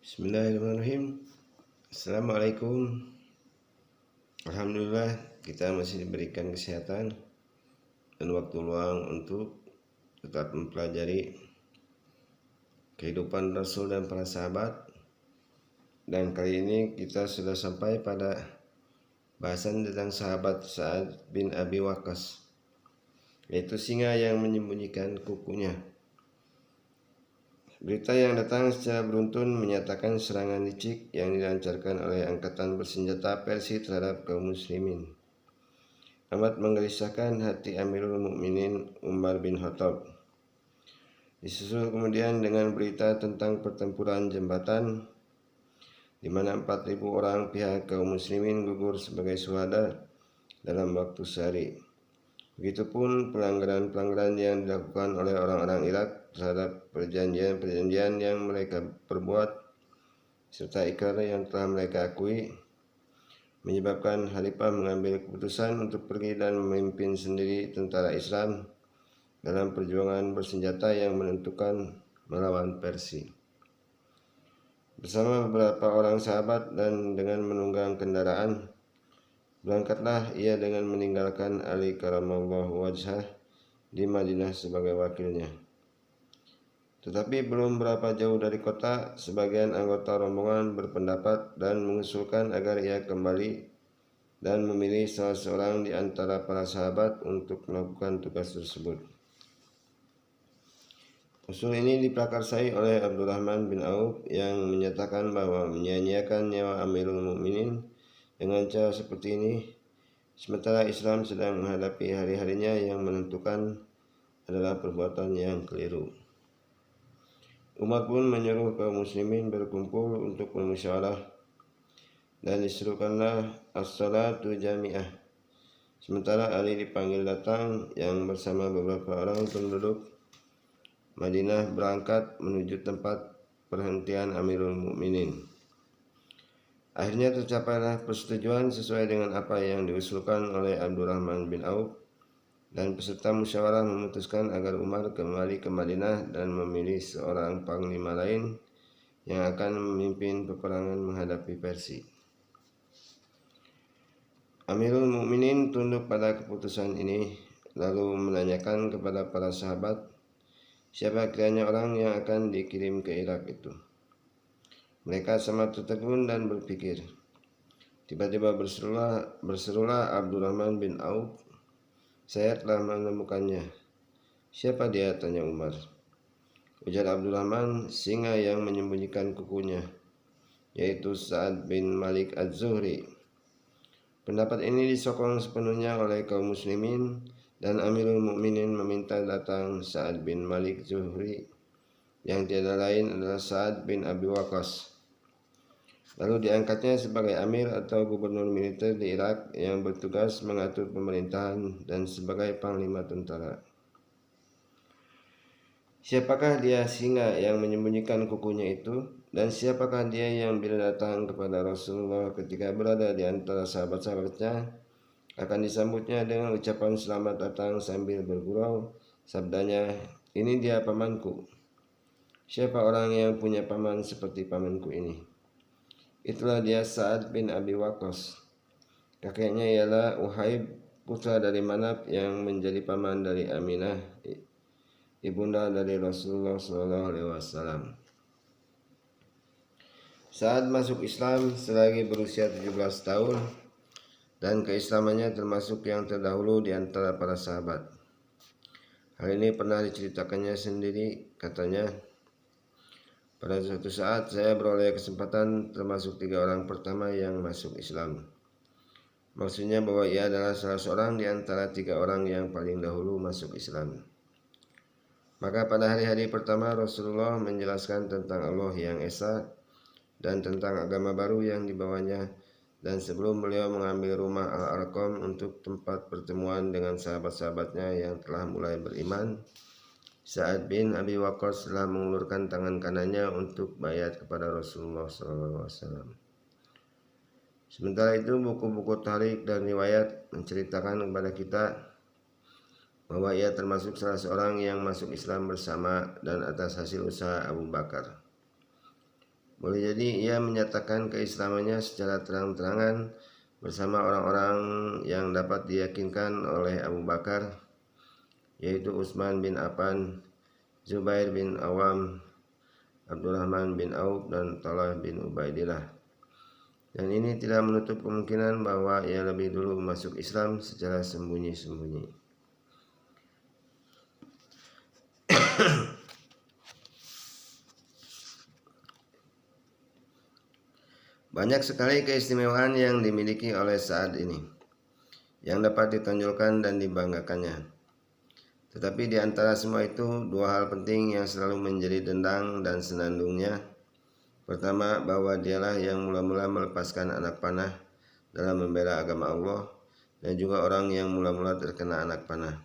Bismillahirrahmanirrahim. Assalamualaikum. Alhamdulillah kita masih diberikan kesehatan dan waktu luang untuk tetap mempelajari kehidupan Rasul dan para sahabat. Dan kali ini kita sudah sampai pada bahasan tentang sahabat Sa'ad bin Abi Waqqas, yaitu singa yang menyembunyikan kukunya. Berita yang datang secara beruntun menyatakan serangan licik yang dilancarkan oleh angkatan bersenjata Persia terhadap kaum muslimin amat menggelisahkan hati Amirul Mukminin Umar bin Khattab. Disusul kemudian dengan berita tentang pertempuran jembatan di mana 4.000 orang pihak kaum muslimin gugur sebagai syuhada dalam waktu sehari. Begitupun pelanggaran-pelanggaran yang dilakukan oleh orang-orang Irak terhadap perjanjian-perjanjian yang mereka perbuat serta ikrar yang telah mereka akui, menyebabkan Khalifah mengambil keputusan untuk pergi dan memimpin sendiri tentara Islam dalam perjuangan bersenjata yang menentukan melawan Persia. Bersama beberapa orang sahabat dan dengan menunggang kendaraan, berangkatlah ia dengan meninggalkan Ali karamallahu wajhah di Madinah sebagai wakilnya. Tetapi belum berapa jauh dari kota, sebagian anggota rombongan berpendapat dan mengusulkan agar ia kembali dan memilih salah seorang di antara para sahabat untuk melakukan tugas tersebut. Usul ini diprakarsai oleh Abdurrahman bin Auf yang menyatakan bahwa menyia-nyiakan nyawa Amirul Mukminin dengan cara seperti ini, sementara Islam sedang menghadapi hari-harinya yang menentukan, adalah perbuatan yang keliru. Umar pun menyuruh kaum muslimin berkumpul untuk bermusyawarah dan diserukanlah as-salatu jami'ah. Sementara Ali dipanggil datang yang bersama beberapa orang penduduk Madinah berangkat menuju tempat perhentian Amirul Mukminin. Akhirnya tercapailah persetujuan sesuai dengan apa yang diusulkan oleh Abdurrahman bin Auf, dan peserta musyawarah memutuskan agar Umar kembali ke Madinah dan memilih seorang panglima lain yang akan memimpin peperangan menghadapi Persia. Amirul Mukminin tunduk pada keputusan ini, lalu menanyakan kepada para sahabat siapa kiranya orang yang akan dikirim ke Irak itu. Mereka sangat tertegun dan berpikir. Tiba-tiba berserulah Abdurrahman bin Auf, "Saya telah menemukannya." "Siapa dia?" tanya Umar. Ujar Abdurrahman, "Singa yang menyembunyikan kukunya, yaitu Sa'ad bin Malik Az-Zuhri." Pendapat ini disokong sepenuhnya oleh kaum muslimin, dan Amirul Mukminin meminta datang Sa'ad bin Malik Zuhri, yang tiada lain adalah Sa'ad bin Abi Waqqas. Lalu diangkatnya sebagai amir atau gubernur militer di Irak yang bertugas mengatur pemerintahan dan sebagai panglima tentara. Siapakah dia singa yang menyembunyikan kukunya itu? Dan siapakah dia yang bila datang kepada Rasulullah ketika berada di antara sahabat-sahabatnya akan disambutnya dengan ucapan selamat datang sambil bergurau? Sabdanya, "Ini dia pamanku." Siapa orang yang punya paman seperti pamanku ini? Itulah dia Sa'ad bin Abi Waqqas. Kakeknya ialah Uhaib, putra dari Manab yang menjadi paman dari Aminah, ibunda dari Rasulullah SAW. Sa'ad masuk Islam selagi berusia 17 tahun, dan keislamannya termasuk yang terdahulu di antara para sahabat. Hal ini pernah diceritakannya sendiri, katanya, "Pada suatu saat saya beroleh kesempatan termasuk 3 orang pertama yang masuk Islam." Maksudnya bahwa ia adalah salah seorang di antara 3 orang yang paling dahulu masuk Islam. Maka pada hari-hari pertama Rasulullah menjelaskan tentang Allah yang Esa dan tentang agama baru yang dibawanya, dan sebelum beliau mengambil rumah Al-Arqam untuk tempat pertemuan dengan sahabat-sahabatnya yang telah mulai beriman, Sa'ad bin Abi Waqqas telah mengulurkan tangan kanannya untuk bayat kepada Rasulullah SAW. Sementara itu buku-buku tarikh dan riwayat menceritakan kepada kita bahwa ia termasuk salah seorang yang masuk Islam bersama dan atas hasil usaha Abu Bakar. Boleh jadi ia menyatakan keislamannya secara terang-terangan bersama orang-orang yang dapat diyakinkan oleh Abu Bakar, yaitu Utsman bin Affan, Zubair bin Awam, Abdurrahman bin Auf, dan Talha bin Ubaidillah. Dan ini tidak menutup kemungkinan bahwa ia lebih dulu masuk Islam secara sembunyi-sembunyi. Banyak sekali keistimewaan yang dimiliki oleh Sa'ad ini yang dapat ditonjolkan dan dibanggakannya. Tetapi di antara semua itu, dua hal penting yang selalu menjadi dendang dan senandungnya. Pertama, bahwa dialah yang mula-mula melepaskan anak panah dalam membela agama Allah, dan juga orang yang mula-mula terkena anak panah.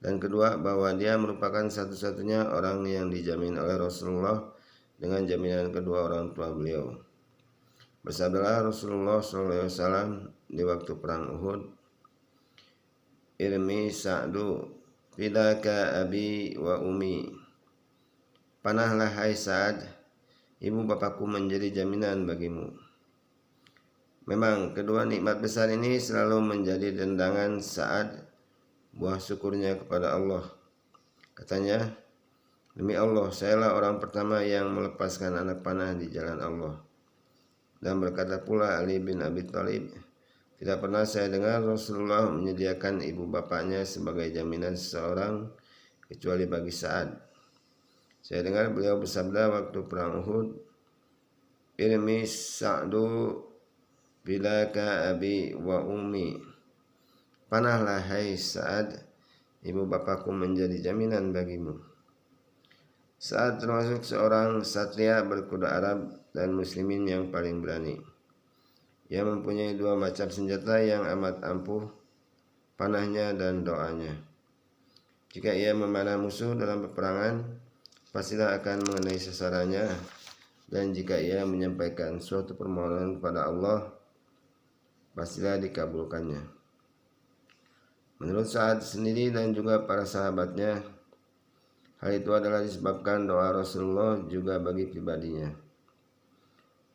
Dan kedua, bahwa dia merupakan satu-satunya orang yang dijamin oleh Rasulullah dengan jaminan kedua orang tua beliau. Bersabdalah Rasulullah SAW di waktu perang Uhud, "Irmi Sa'du fidaka abi wa umi." Panahlah hai Sa'ad, ibu bapakku menjadi jaminan bagimu. Memang kedua nikmat besar ini selalu menjadi dendangan Sa'ad, buah syukurnya kepada Allah. Katanya, "Demi Allah, sayalah orang pertama yang melepaskan anak panah di jalan Allah." Dan berkata pula Ali bin Abi Thalib, "Tidak pernah saya dengar Rasulullah menyediakan ibu bapaknya sebagai jaminan seseorang kecuali bagi Sa'ad. Saya dengar beliau bersabda waktu perang Uhud, 'Irmi Sa'du bilaka abi wa ummi.' Panahlah hai Sa'ad, ibu bapakku menjadi jaminan bagimu." Sa'ad termasuk seorang satria berkuda Arab dan muslimin yang paling berani. Ia mempunyai dua macam senjata yang amat ampuh, panahnya dan doanya. Jika ia memanah musuh dalam peperangan, pastilah akan mengenai sasarannya, dan jika ia menyampaikan suatu permohonan kepada Allah, pastilah dikabulkannya. Menurut Sa'ad sendiri dan juga para sahabatnya, hal itu adalah disebabkan doa Rasulullah juga bagi pribadinya.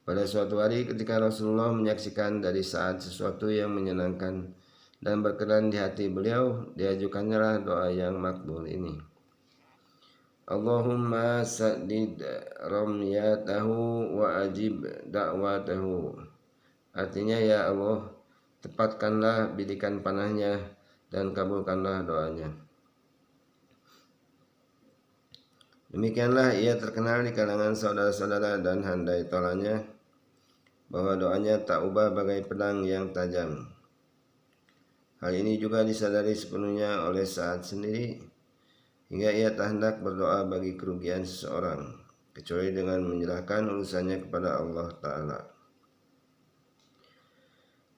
Pada suatu hari ketika Rasulullah menyaksikan dari Sa'ad sesuatu yang menyenangkan dan berkenan di hati beliau, diajukannya doa yang makbul ini. Allahumma saddid ramyatahu wa ajib da'watahu. Artinya, ya Allah, tepatkanlah bidikan panahnya dan kabulkanlah doanya. Demikianlah ia terkenal di kalangan saudara-saudara dan handai tolanya, bahwa doanya tak ubah bagai pedang yang tajam. Hal ini juga disadari sepenuhnya oleh Sa'ad sendiri, hingga ia tak hendak berdoa bagi kerugian seseorang, kecuali dengan menyerahkan urusannya kepada Allah Ta'ala.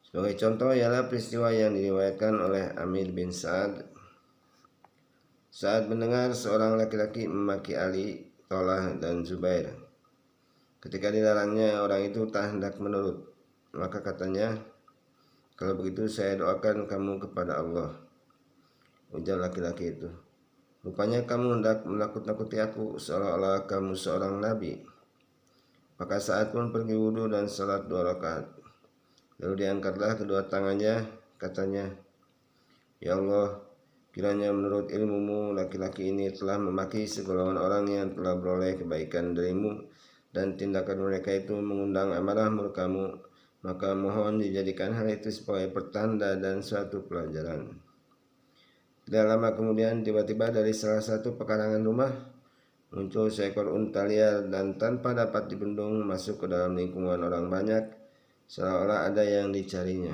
Sebagai contoh ialah peristiwa yang diriwayatkan oleh Amir bin Sa'ad. Saat mendengar seorang laki-laki memaki Ali, Talha, dan Zubair. Ketika dilarangnya, orang itu tak hendak menurut. Maka katanya, "Kalau begitu saya doakan kamu kepada Allah." Ujar laki-laki itu, "Rupanya kamu hendak menakut-nakuti aku seolah-olah kamu seorang nabi." Maka Sa'ad pun pergi wudhu dan salat 2 rakaat. Lalu diangkatlah kedua tangannya, katanya, "Ya Allah, kiranya menurut ilmumu laki-laki ini telah memaki segolongan orang yang telah beroleh kebaikan darimu, dan tindakan mereka itu mengundang amarah murkamu, maka mohon dijadikan hal itu sebagai pertanda dan suatu pelajaran." Tidak lama kemudian, tiba-tiba dari salah satu pekarangan rumah muncul seekor unta liar dan tanpa dapat dibendung masuk ke dalam lingkungan orang banyak, seolah-olah ada yang dicarinya.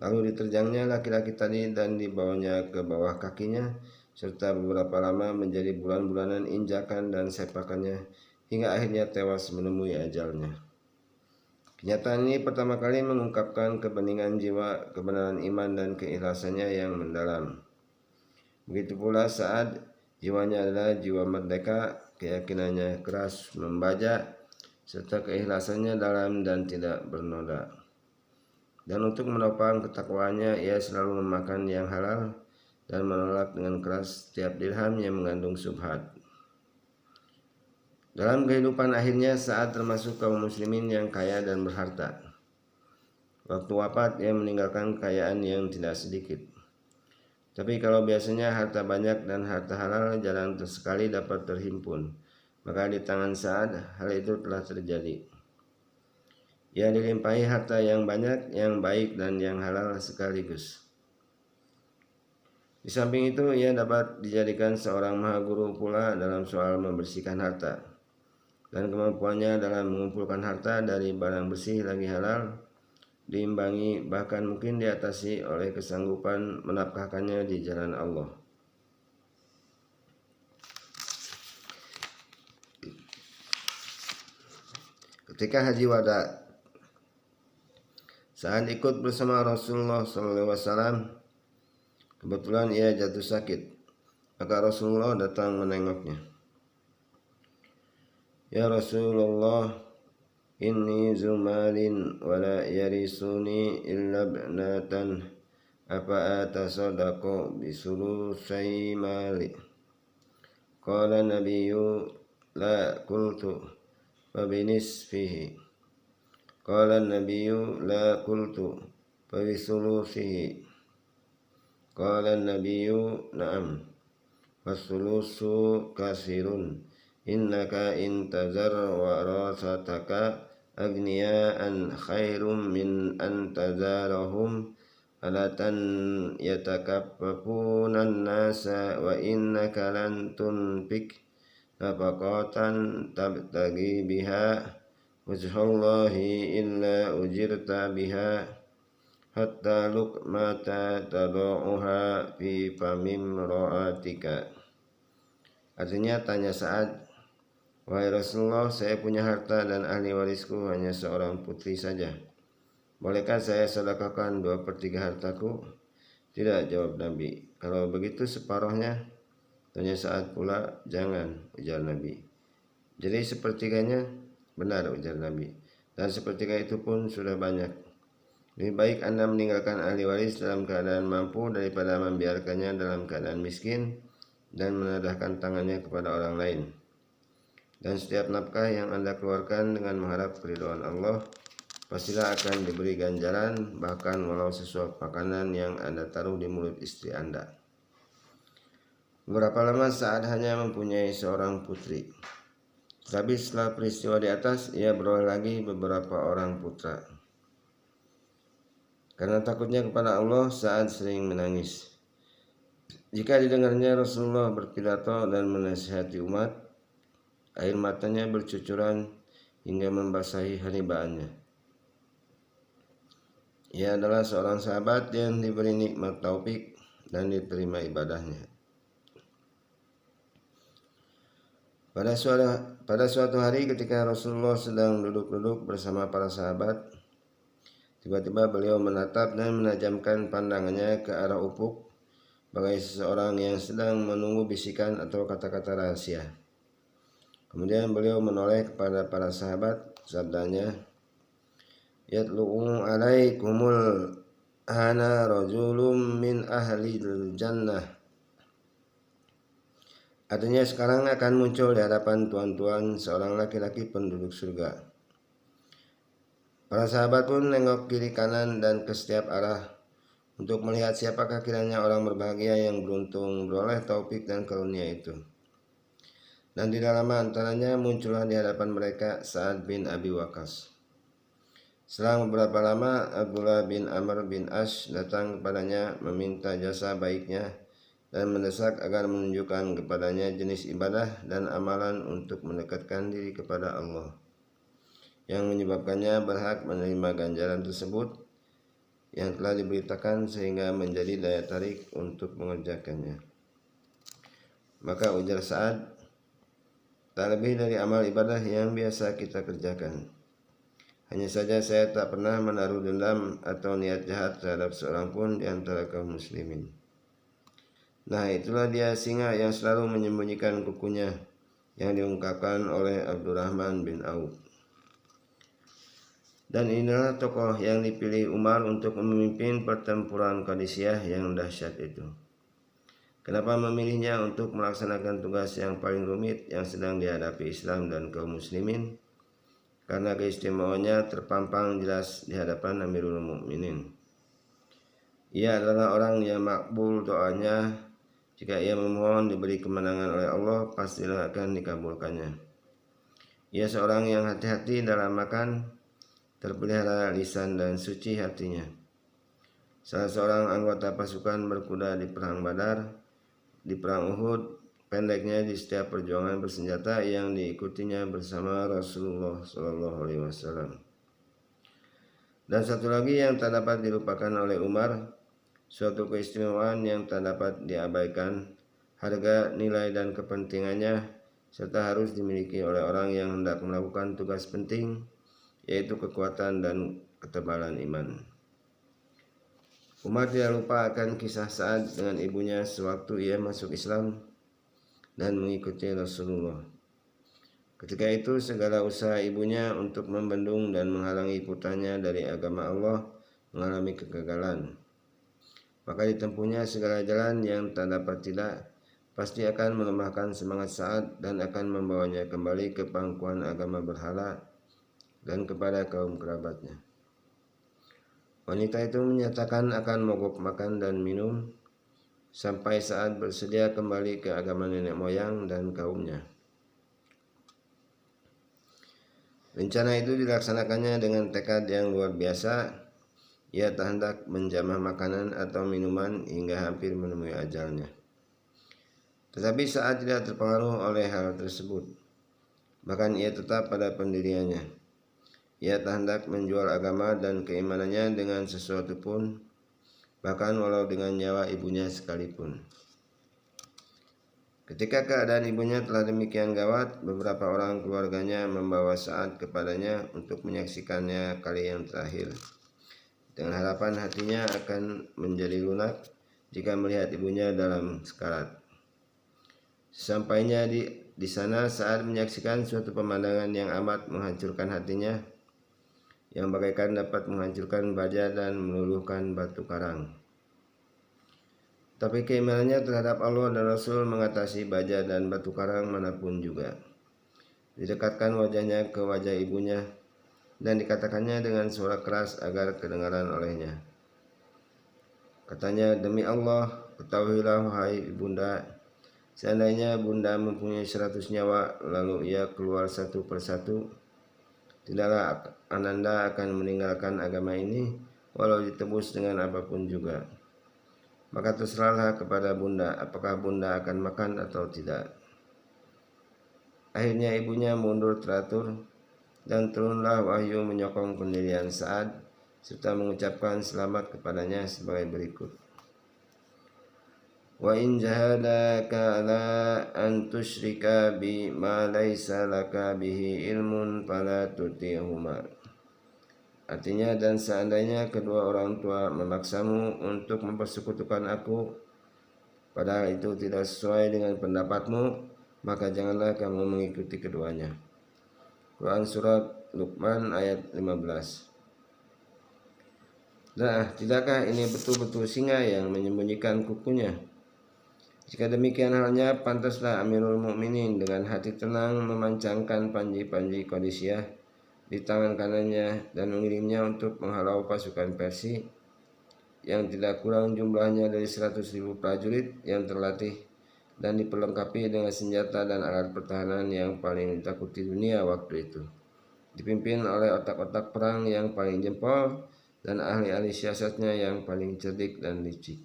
Lalu diterjangnya laki-laki tadi dan dibawanya ke bawah kakinya, serta beberapa lama menjadi bulan-bulanan injakan dan sepakannya, hingga akhirnya tewas menemui ajalnya. Kenyataan ini pertama kali mengungkapkan kebeningan jiwa, kebenaran iman, dan keikhlasannya yang mendalam. Begitu pula Sa'ad, jiwanya adalah jiwa merdeka, keyakinannya keras membaja, serta keikhlasannya dalam dan tidak bernoda. Dan untuk menopang ketakwaannya, ia selalu memakan yang halal dan menolak dengan keras setiap dirham yang mengandung syubhat. Dalam kehidupan akhirnya Sa'ad termasuk kaum muslimin yang kaya dan berharta. Waktu wafat ia meninggalkan kekayaan yang tidak sedikit. Tapi kalau biasanya harta banyak dan harta halal jarang sekali dapat terhimpun, maka di tangan Sa'ad hal itu telah terjadi. Ia dilimpahi harta yang banyak, yang baik dan yang halal sekaligus. Di samping itu ia dapat dijadikan seorang maha guru pula dalam soal membersihkan harta. Dan kemampuannya dalam mengumpulkan harta dari barang bersih lagi halal diimbangi, bahkan mungkin diatasi oleh kesanggupan menafkahkannya di jalan Allah. Ketika haji wada, saat ikut bersama Rasulullah SAW, kebetulan ia jatuh sakit, maka Rasulullah datang menengoknya. Ya Rasulullah, inni zumalin wala yarisuni illa ibnatan, apa atasadaqu bisulusai mali. Qala nabiyyu la qultu fa binisfihi. Qala nabiyyu la qultu fa bisulusihi. Qala nabiyyu na'am wasulusu kasirun. Innaka intazar warasataka agniaan khairum min antazarahum alatan yatakaffafunan nasa wa innaka lan tunfik nafaqatan tabtagi biha wajhallahi illa ujirta biha hatta luqmata tadu'uha fi famim ra'atika. Artinya, tanya Sa'ad, wahai Rasulullah, saya punya harta dan ahli warisku hanya seorang putri saja. Bolehkah saya sedekahkan 2/3 hartaku? Tidak, jawab Nabi. Kalau begitu separuhnya? Tanya Sa'ad pula. Jangan, ujar Nabi. Jadi sepertiganya? Benar, ujar Nabi. Dan sepertiga itu pun sudah banyak. Lebih baik Anda meninggalkan ahli waris dalam keadaan mampu daripada membiarkannya dalam keadaan miskin dan menadahkan tangannya kepada orang lain. Dan setiap nafkah yang Anda keluarkan dengan mengharap keridhaan Allah, pastilah akan diberi ganjaran, bahkan walau sesuap makanan yang Anda taruh di mulut istri Anda. Beberapa lama Sa'ad hanya mempunyai seorang putri. Tapi setelah peristiwa di atas, ia beroleh lagi beberapa orang putra. Karena takutnya kepada Allah, Sa'ad sering menangis. Jika didengarnya Rasulullah berpidato dan menasihati umat, air matanya bercucuran hingga membasahi halibaannya. Ia adalah seorang sahabat yang diberi nikmat taufik dan diterima ibadahnya. Pada suatu hari ketika Rasulullah sedang duduk-duduk bersama para sahabat, tiba-tiba beliau menatap dan menajamkan pandangannya ke arah ufuk bagai seseorang yang sedang menunggu bisikan atau kata-kata rahasia. Kemudian beliau menoleh kepada para sahabat, sabdanya, "Yatlu'u alaikumul ana rajulun min ahlil jannah." Artinya, sekarang akan muncul di hadapan tuan-tuan seorang laki-laki penduduk surga. Para sahabat pun nengok kiri kanan dan ke setiap arah untuk melihat siapakah kiranya orang berbahagia yang beruntung beroleh taufik dan karunia itu. Dan tidak lama antaranya muncullah di hadapan mereka Sa'ad bin Abi Waqqas. Selang beberapa lama, Abdullah bin Amr bin Ash datang kepadanya meminta jasa baiknya dan mendesak agar menunjukkan kepadanya jenis ibadah dan amalan untuk mendekatkan diri kepada Allah, yang menyebabkannya berhak menerima ganjaran tersebut yang telah diberitakan sehingga menjadi daya tarik untuk mengerjakannya. Maka ujar Sa'ad, tak lebih dari amal ibadah yang biasa kita kerjakan. Hanya saja saya tak pernah menaruh dendam atau niat jahat terhadap seorang pun di antara kaum muslimin. Nah, itulah dia singa yang selalu menyembunyikan kukunya, yang diungkapkan oleh Abdurrahman bin Auf. Dan inilah tokoh yang dipilih Umar untuk memimpin pertempuran Qadisiyah yang dahsyat itu. Kenapa memilihnya untuk melaksanakan tugas yang paling rumit yang sedang dihadapi Islam dan kaum muslimin? Karena keistimewaannya terpampang jelas di hadapan Amirul Mukminin. Ia adalah orang yang makbul doanya. Jika ia memohon diberi kemenangan oleh Allah, pastilah akan dikabulkannya. Ia seorang yang hati-hati dalam makan, terpelihara lisan dan suci hatinya. Salah seorang anggota pasukan berkuda di perang Badar, di perang Uhud, pendeknya di setiap perjuangan bersenjata yang diikutinya bersama Rasulullah SAW. Dan satu lagi yang tak dapat dilupakan oleh Umar, suatu keistimewaan yang tak dapat diabaikan, harga, nilai dan kepentingannya, serta harus dimiliki oleh orang yang hendak melakukan tugas penting, yaitu kekuatan dan ketebalan iman. Umar tidak lupa akan kisah Sa'ad dengan ibunya sewaktu ia masuk Islam dan mengikuti Rasulullah. Ketika itu segala usaha ibunya untuk membendung dan menghalangi putranya dari agama Allah mengalami kegagalan. Maka ditempuhnya segala jalan yang tak dapat tidak, pasti akan melemahkan semangat Sa'ad dan akan membawanya kembali ke pangkuan agama berhala dan kepada kaum kerabatnya. Wanita itu menyatakan akan mogok makan dan minum sampai Sa'ad bersedia kembali ke agama nenek moyang dan kaumnya. Rencana itu dilaksanakannya dengan tekad yang luar biasa. Ia tak hendak menjamah makanan atau minuman hingga hampir menemui ajalnya. Tetapi Sa'ad tidak terpengaruh oleh hal tersebut. Bahkan ia tetap pada pendiriannya. Ia tak hendak menjual agama dan keimanannya dengan sesuatu pun, bahkan walau dengan nyawa ibunya sekalipun. Ketika keadaan ibunya telah demikian gawat, beberapa orang keluarganya membawa Sa'ad kepadanya untuk menyaksikannya kali yang terakhir, dengan harapan hatinya akan menjadi lunak jika melihat ibunya dalam sekarat. Sesampainya di sana, Sa'ad menyaksikan suatu pemandangan yang amat menghancurkan hatinya, yang bagaikan dapat menghancurkan baja dan meluluhkan batu karang. Tapi keimanannya terhadap Allah dan Rasul mengatasi baja dan batu karang manapun juga. Didekatkan wajahnya ke wajah ibunya dan dikatakannya dengan suara keras agar kedengaran olehnya. Katanya, "Demi Allah, ketahuilah wahai ibunda, seandainya bunda mempunyai 100 nyawa lalu ia keluar satu persatu, tidaklah Ananda akan meninggalkan agama ini walau ditebus dengan apapun juga. Maka terserahlah kepada bunda apakah bunda akan makan atau tidak." Akhirnya ibunya mundur teratur dan turunlah wahyu menyokong pendirian Sa'ad serta mengucapkan selamat kepadanya sebagai berikut. Wa in jahadaka ala an tusyrika bi ma laisa laka bihi ilmun fala tuti'huma. Artinya, dan seandainya kedua orang tua memaksamu untuk mempersekutukan aku, padahal itu tidak sesuai dengan pendapatmu, maka janganlah kamu mengikuti keduanya. Quran Surat Luqman ayat 15. Nah, tidakkah ini betul-betul singa yang menyembunyikan kukunya? Jika demikian halnya, pantaslah Amirul Mukminin dengan hati tenang memancangkan panji-panji Qadisiyah di tangan kanannya dan mengirimnya untuk menghalau pasukan Persia yang tidak kurang jumlahnya dari 100.000 prajurit yang terlatih dan diperlengkapi dengan senjata dan alat pertahanan yang paling ditakuti dunia waktu itu, dipimpin oleh otak-otak perang yang paling jempol dan ahli-ahli siasatnya yang paling cerdik dan licik.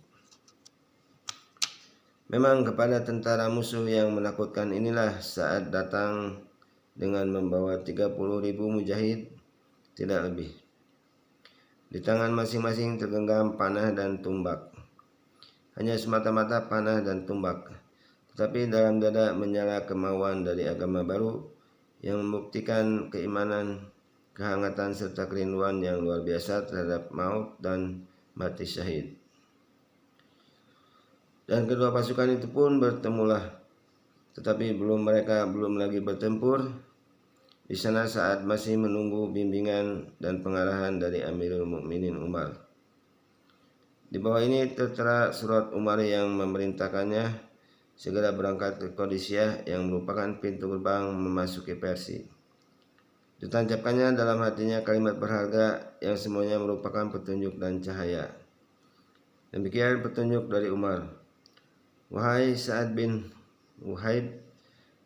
Memang kepada tentara musuh yang menakutkan inilah Sa'ad datang dengan membawa 30.000 mujahid, tidak lebih. Di tangan masing-masing tergenggam panah dan tumbak. Hanya semata-mata panah dan tumbak, tetapi dalam dada menyala kemauan dari agama baru yang membuktikan keimanan, kehangatan serta kerinduan yang luar biasa terhadap maut dan mati syahid. Dan kedua pasukan itu pun bertemulah, tetapi mereka belum lagi bertempur. Di sana Sa'ad masih menunggu bimbingan dan pengarahan dari Amirul Mukminin Umar. Di bawah ini tertera surat Umar yang memerintahkannya segera berangkat ke Qadisiyah yang merupakan pintu gerbang memasuki Persia. Ditancapkannya dalam hatinya kalimat berharga yang semuanya merupakan petunjuk dan cahaya. Demikian petunjuk dari Umar. Wahai Sa'ad bin Wuhaib,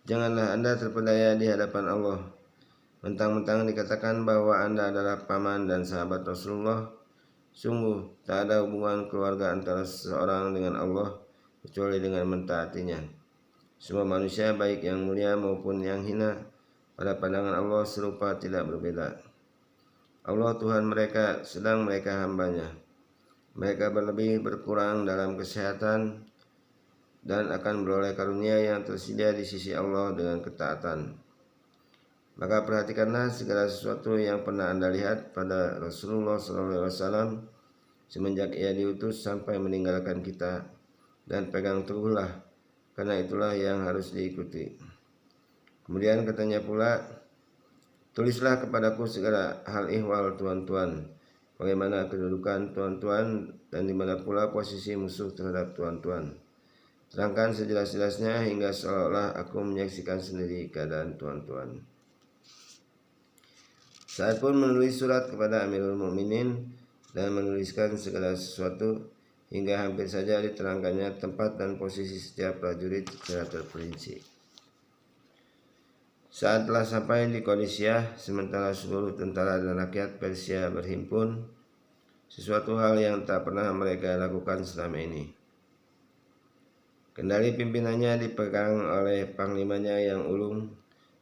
janganlah Anda terpedaya di hadapan Allah. Mentang-mentang dikatakan bahwa Anda adalah paman dan sahabat Rasulullah. Sungguh tak ada hubungan keluarga antara seseorang dengan Allah kecuali dengan mentaatinya. Semua manusia baik yang mulia maupun yang hina pada pandangan Allah serupa tidak berbeda. Allah Tuhan mereka sedang mereka hambanya. Mereka berlebih berkurang dalam kesehatan dan akan beroleh karunia yang tersedia di sisi Allah dengan ketaatan. Maka perhatikanlah segala sesuatu yang pernah Anda lihat pada Rasulullah SAW semenjak ia diutus sampai meninggalkan kita, dan pegang teguhlah, karena itulah yang harus diikuti. Kemudian katanya pula, tulislah kepadaku segala hal ihwal tuan-tuan, bagaimana kedudukan tuan-tuan dan di mana pula posisi musuh terhadap tuan-tuan. Terangkan sejelas-jelasnya hingga seolah-olah aku menyaksikan sendiri keadaan tuan-tuan. Saat pun menulis surat kepada Amirul Mukminin dan menuliskan segala sesuatu hingga hampir saja diterangkannya tempat dan posisi setiap prajurit secara terperinci. Saat telah sampai di Qadisiyah, sementara seluruh tentara dan rakyat Persia berhimpun, sesuatu hal yang tak pernah mereka lakukan selama ini. Kendali pimpinannya dipegang oleh panglimanya yang ulung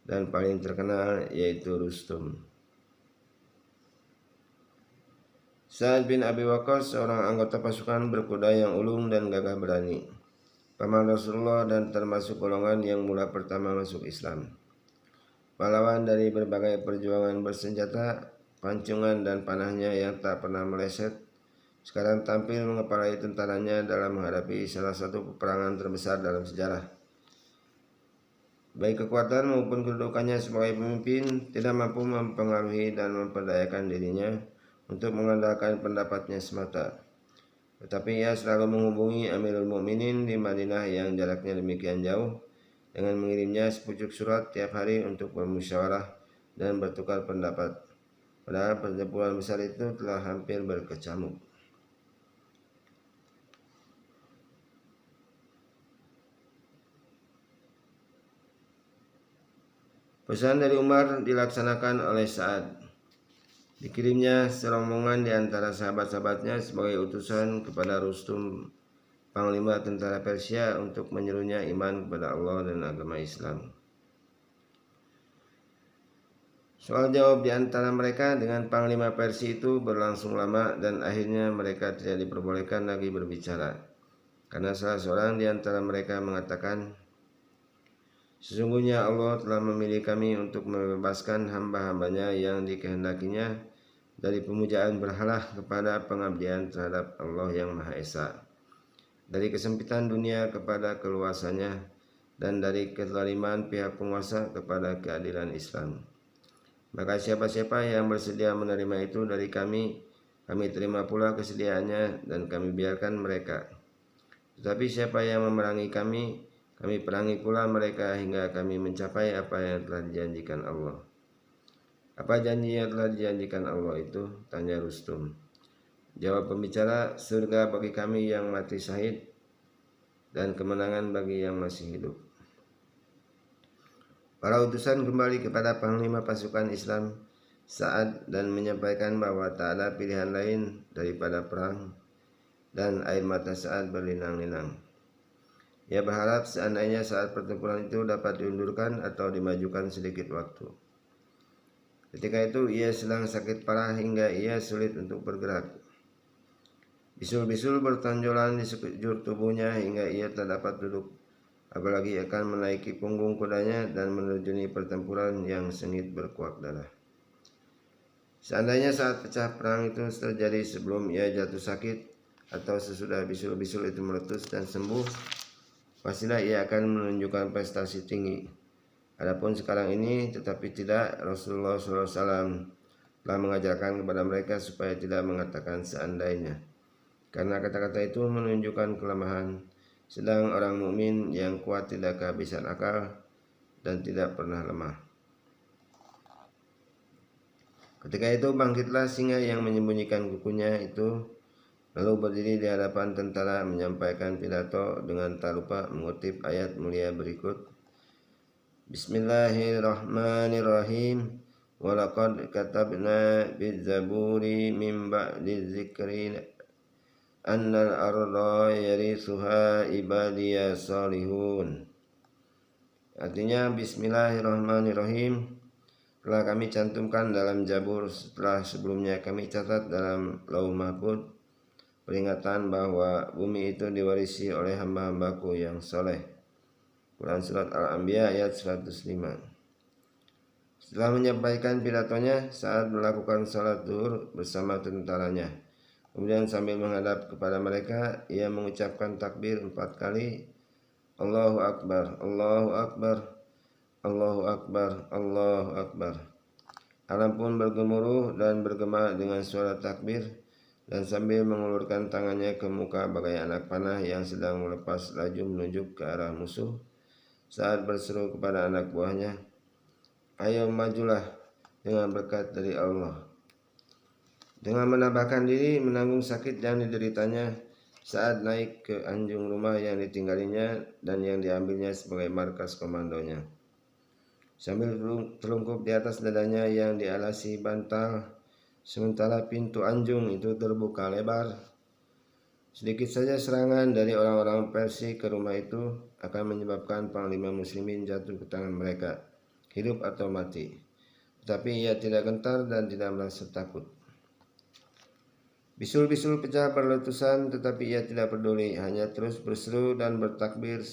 dan paling terkenal, yaitu Rustum. Sa'ad bin Abi Waqqas, seorang anggota pasukan berkuda yang ulung dan gagah berani, paman Rasulullah dan termasuk golongan yang mula pertama masuk Islam. Pahlawan dari berbagai perjuangan bersenjata, pancungan dan panahnya yang tak pernah meleset, sekarang tampil mengepalai tentaranya dalam menghadapi salah satu peperangan terbesar dalam sejarah. Baik kekuatan maupun kedudukannya sebagai pemimpin tidak mampu mempengaruhi dan memperdayakan dirinya untuk mengandalkan pendapatnya semata. Tetapi ia selalu menghubungi Amirul Mukminin di Madinah yang jaraknya demikian jauh dengan mengirimnya sepucuk surat tiap hari untuk bermusyawarah dan bertukar pendapat. Padahal pertempuran besar itu telah hampir berkecamuk. Pesan dari Umar dilaksanakan oleh Sa'ad. Dikirimnya serombongan di antara sahabat-sahabatnya sebagai utusan kepada Rustum, panglima tentara Persia, untuk menyerunya iman kepada Allah dan agama Islam. Soal jawab di antara mereka dengan panglima Persia itu berlangsung lama dan akhirnya mereka tidak diperbolehkan lagi berbicara, karena salah seorang di antara mereka mengatakan, sesungguhnya Allah telah memilih kami untuk membebaskan hamba-hambanya yang dikehendakinya dari pemujaan berhala kepada pengabdian terhadap Allah yang Maha Esa, dari kesempitan dunia kepada keluasannya, dan dari kezaliman pihak penguasa kepada keadilan Islam. Maka siapa-siapa yang bersedia menerima itu dari kami terima pula kesediaannya dan kami biarkan mereka. Tetapi siapa yang memerangi kami perangi pula mereka hingga kami mencapai apa yang telah dijanjikan Allah. Apa janji yang telah dijanjikan Allah itu? Tanya Rustum. Jawab pembicara, surga bagi kami yang mati syahid dan kemenangan bagi yang masih hidup. Para utusan kembali kepada panglima pasukan Islam Sa'ad dan menyampaikan bahwa tak ada pilihan lain daripada perang, dan air mata Sa'ad berlinang-linang. Ia berharap seandainya saat pertempuran itu dapat diundurkan atau dimajukan sedikit waktu. Ketika itu ia sedang sakit parah hingga ia sulit untuk bergerak. Bisul-bisul bertonjolan di sekujur tubuhnya hingga ia tak dapat duduk, apalagi akan menaiki punggung kudanya dan menerjuni pertempuran yang sengit berkuak darah. Seandainya saat pecah perang itu terjadi sebelum ia jatuh sakit atau sesudah bisul-bisul itu meletus dan sembuh, pastilah ia akan menunjukkan prestasi tinggi. Adapun sekarang ini tetapi tidak, Rasulullah SAW telah mengajarkan kepada mereka supaya tidak mengatakan seandainya. karena kata-kata itu menunjukkan kelemahan. Sedang orang mukmin yang kuat tidak kehabisan akal dan tidak pernah lemah. Ketika itu bangkitlah singa yang menyembunyikan kukunya itu, lalu berdiri di hadapan tentara menyampaikan pidato dengan tak lupa mengutip ayat mulia berikut. Bismillahirrahmanirrahim. Walaqad katabna bizzaburi min ba'di dzikri annal arda yarithuha ibadiya salihun. Artinya bismillahirrahmanirrahim, telah kami cantumkan dalam Zabur setelah sebelumnya kami catat dalam Lauh Mahfuz peringatan bahwa bumi itu diwarisi oleh hamba-hambaku yang soleh. Quran Surat Al-Anbiya ayat 105. Setelah menyampaikan pidatonya saat melakukan salat zuhur bersama tentaranya, kemudian sambil menghadap kepada mereka, ia mengucapkan takbir 4 kali. Allahu Akbar, Allahu Akbar, Allahu Akbar, Allahu Akbar. Alam pun bergemuruh dan bergema dengan suara takbir, dan sambil mengulurkan tangannya ke muka bagai anak panah yang sedang melepas laju menunjuk ke arah musuh, saat berseru kepada anak buahnya, ayo majulah dengan berkat dari Allah. Dengan menambahkan diri menanggung sakit yang dideritanya saat naik ke anjung rumah yang ditinggalinya dan yang diambilnya sebagai markas komandonya. Sambil terlungkup di atas dadanya yang dialasi bantal, sementara pintu anjung itu terbuka lebar. Sedikit saja serangan dari orang-orang Persia ke rumah itu akan menyebabkan panglima muslimin jatuh ke tangan mereka, hidup atau mati. Tetapi ia tidak gentar dan tidak merasa takut. Bisul-bisul pecah berletusan, tetapi ia tidak peduli, hanya terus berseru dan bertakbir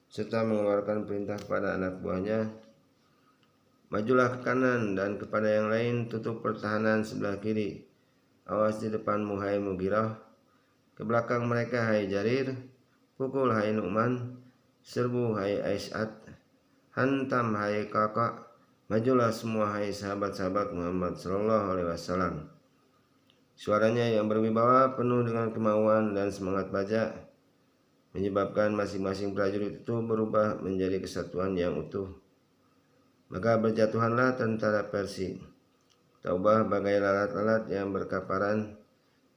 serta mengeluarkan perintah kepada anak buahnya, majulah ke kanan, dan kepada yang lain, tutup pertahanan sebelah kiri. Awas di depanmu hai Mughirah, ke belakang mereka hai Jarir, pukul hai Nu'man, serbu hai Aisyat, hantam hai Kakak, majulah semua hai sahabat-sahabat Muhammad sallallahu alaihi wasallam. Suaranya yang berwibawa penuh dengan kemauan dan semangat baja menyebabkan masing-masing prajurit itu berubah menjadi kesatuan yang utuh. Maka berjatuhanlah tentara Persia, taubah bagai lalat-lalat yang berkaparan,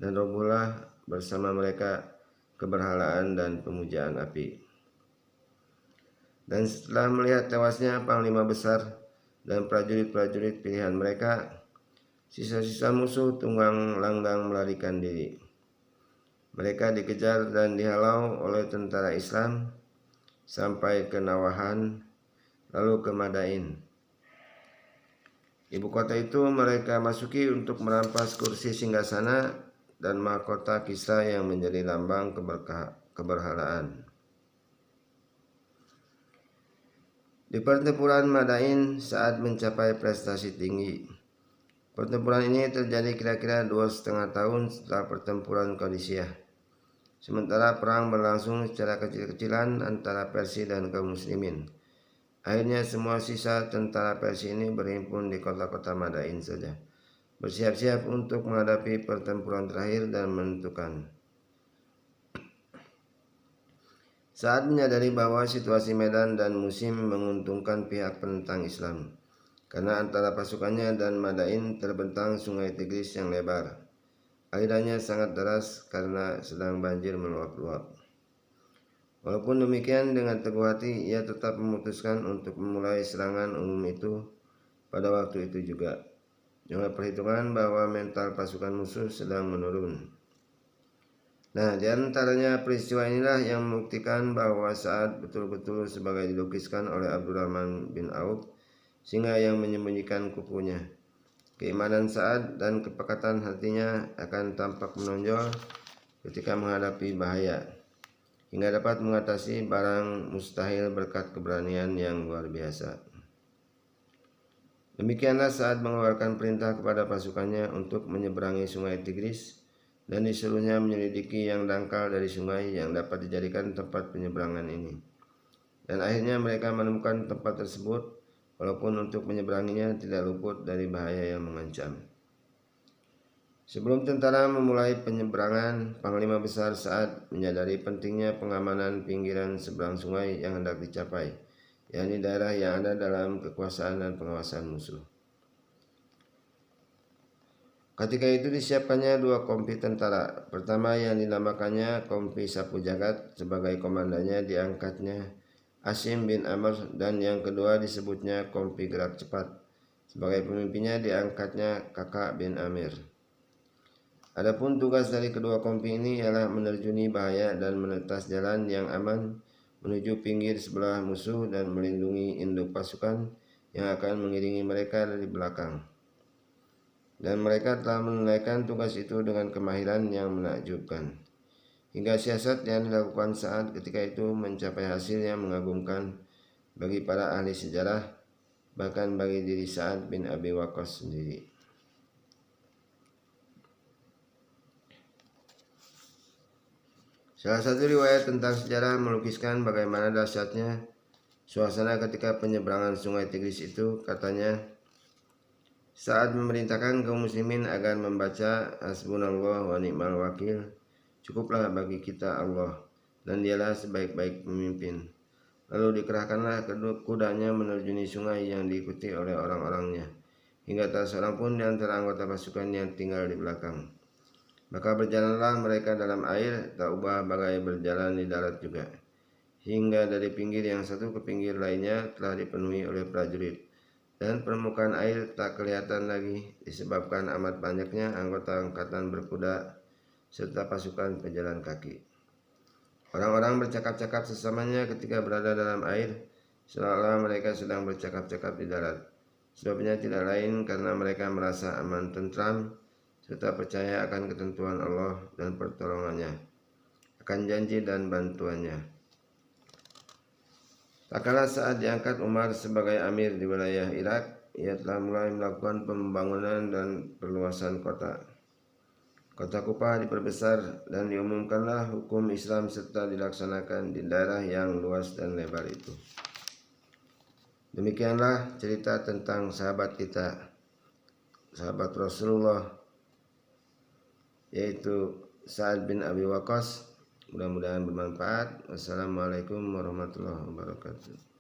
dan robohlah bersama mereka keberhalaan dan pemujaan api. Dan setelah melihat tewasnya panglima besar dan prajurit-prajurit pilihan mereka, sisa-sisa musuh tunggang langgang melarikan diri. Mereka dikejar dan dihalau oleh tentara Islam sampai ke Nawahan, lalu ke Madain. Ibu kota itu mereka masuki untuk merampas kursi singgasana dan mahkota Kisra yang menjadi lambang keberhalaan. Di pertempuran Madain saat mencapai prestasi tinggi. Pertempuran ini terjadi kira-kira 2,5 tahun setelah pertempuran Qadisiyah. Sementara perang berlangsung secara kecil-kecilan antara Persia dan kaum muslimin. Akhirnya semua sisa tentara Persia ini berhimpun di kota-kota Madain saja, bersiap-siap untuk menghadapi pertempuran terakhir dan menentukan. Saat menyadari bahwa situasi medan dan musim menguntungkan pihak penentang Islam, karena antara pasukannya dan Madain terbentang sungai Tigris yang lebar. Alirannya sangat deras karena sedang banjir meluap-luap. Walaupun demikian, dengan teguh hati ia tetap memutuskan untuk memulai serangan umum itu pada waktu itu juga, dengan perhitungan bahwa mental pasukan musuh sedang menurun. Nah, di antaranya peristiwa inilah yang membuktikan bahwa saat betul-betul sebagai dilukiskan oleh Abdurrahman bin Auf, singa yang menyembunyikan kukunya. Keimanan Sa'ad dan kepekatan hatinya akan tampak menonjol ketika menghadapi bahaya, hingga dapat mengatasi barang mustahil berkat keberanian yang luar biasa. Demikianlah Sa'ad mengeluarkan perintah kepada pasukannya untuk menyeberangi sungai Tigris, dan disuruhnya menyelidiki yang dangkal dari sungai yang dapat dijadikan tempat penyeberangan ini. Dan akhirnya mereka menemukan tempat tersebut, walaupun untuk menyeberanginya tidak luput dari bahaya yang mengancam. Sebelum tentara memulai penyeberangan, Panglima Besar Sa'ad menyadari pentingnya pengamanan pinggiran seberang sungai yang hendak dicapai, yakni daerah yang ada dalam kekuasaan dan pengawasan musuh. Ketika itu disiapkannya dua kompi tentara. Pertama yang dinamakannya Kompi Sapu Jagat, sebagai komandannya diangkatnya Asim bin Amr, dan yang kedua disebutnya Kompi Gerak Cepat, sebagai pemimpinnya diangkatnya Kakak bin Amir. Adapun tugas dari kedua kompi ini ialah menerjuni bahaya dan menetas jalan yang aman menuju pinggir sebelah musuh dan melindungi induk pasukan yang akan mengiringi mereka dari belakang. Dan mereka telah menunaikan tugas itu dengan kemahiran yang menakjubkan. Hingga siasat yang dilakukan saat ketika itu mencapai hasil yang mengagumkan bagi para ahli sejarah, bahkan bagi diri Sa'ad bin Abi Waqqas sendiri. Salah satu riwayat tentang sejarah melukiskan bagaimana dahsyatnya suasana ketika penyeberangan sungai Tigris itu. Katanya, saat memerintahkan kaum muslimin agar membaca Hasbunallah wa ni'mal wakil, cukuplah bagi kita Allah, dan dialah sebaik-baik pemimpin. Lalu dikerahkanlah kudanya menerjuni sungai yang diikuti oleh orang-orangnya, hingga tak seorang pun di antara anggota pasukan yang tinggal di belakang. Maka berjalanlah mereka dalam air, tak ubah bagai berjalan di darat juga, hingga dari pinggir yang satu ke pinggir lainnya telah dipenuhi oleh prajurit, dan permukaan air tak kelihatan lagi disebabkan amat banyaknya anggota angkatan berkuda serta pasukan pejalan kaki. Orang-orang bercakap-cakap sesamanya ketika berada dalam air, seolah-olah mereka sedang bercakap-cakap di darat. Sebabnya tidak lain karena mereka merasa aman tentram, serta percaya akan ketentuan Allah dan pertolongannya, akan janji dan bantuannya. Tak kala saat diangkat Umar sebagai amir di wilayah Irak, ia telah mulai melakukan pembangunan dan perluasan kota. Kota Kufah diperbesar dan diumumkanlah hukum Islam serta dilaksanakan di daerah yang luas dan lebar itu. Demikianlah cerita tentang sahabat kita, sahabat Rasulullah, yaitu Sa'ad bin Abi Waqqas. Mudah-mudahan bermanfaat. Wassalamualaikum warahmatullahi wabarakatuh.